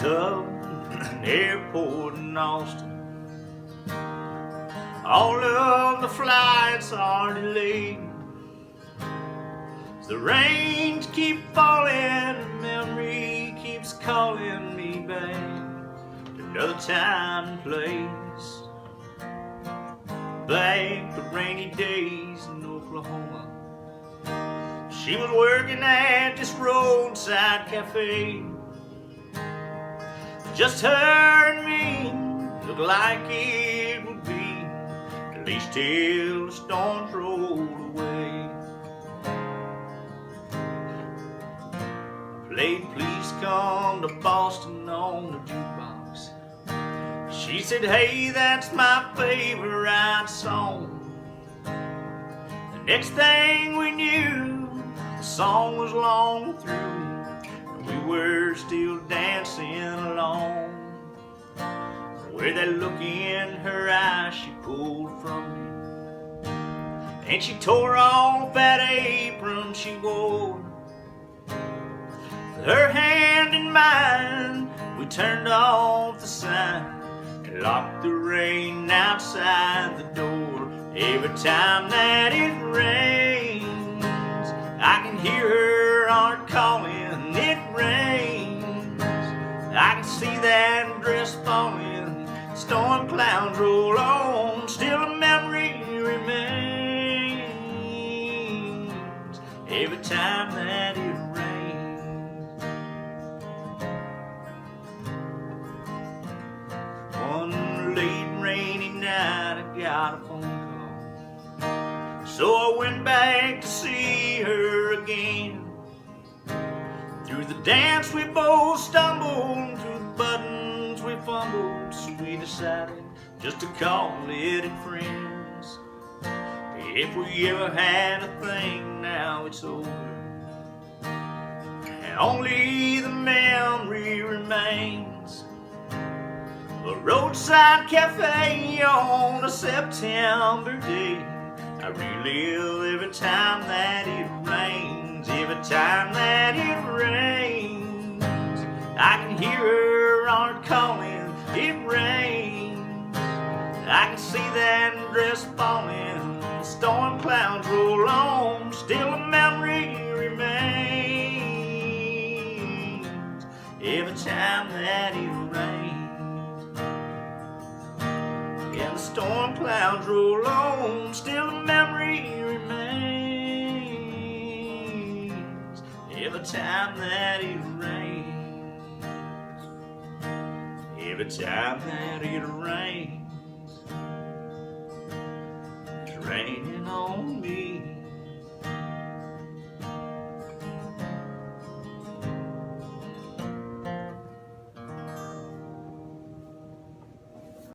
up an airport in Austin. All of the flights are delayed. The rains keep falling and memory keeps calling me back to another time and place. Back to rainy days in Oklahoma. She was working at this roadside cafe. Just her and me, looked like it would be, at least till the storms rolled away. Played Please Come to Boston on the jukebox. She said, hey, that's my favorite song. The next thing we knew, the song was long through, and we were still dancing along. With that look in her eyes she pulled from me, and she tore off that apron she wore. With her hand in mine, we turned off the sign and locked the rain outside the door. Every time that it rains, I can hear her heart calling. It rains, I can see that dress falling. Storm clouds roll on, still a memory remains. Every time that it rains. One late rainy night I got a phone call, so I went back to see her again. Through the dance we both stumbled, through the buttons we fumbled, so we decided just to call it friends. If we ever had a thing, now it's over, and only the memory remains. A roadside cafe on a September day, I relive every time that it rains. Every time that it rains, I can hear her heart calling. It rains, I can see that dress falling. The storm clouds roll on, still a memory remains. Every time that it rains, yeah, the storm clouds roll on, still a memory remains. Every time that it rains, every time that it rains.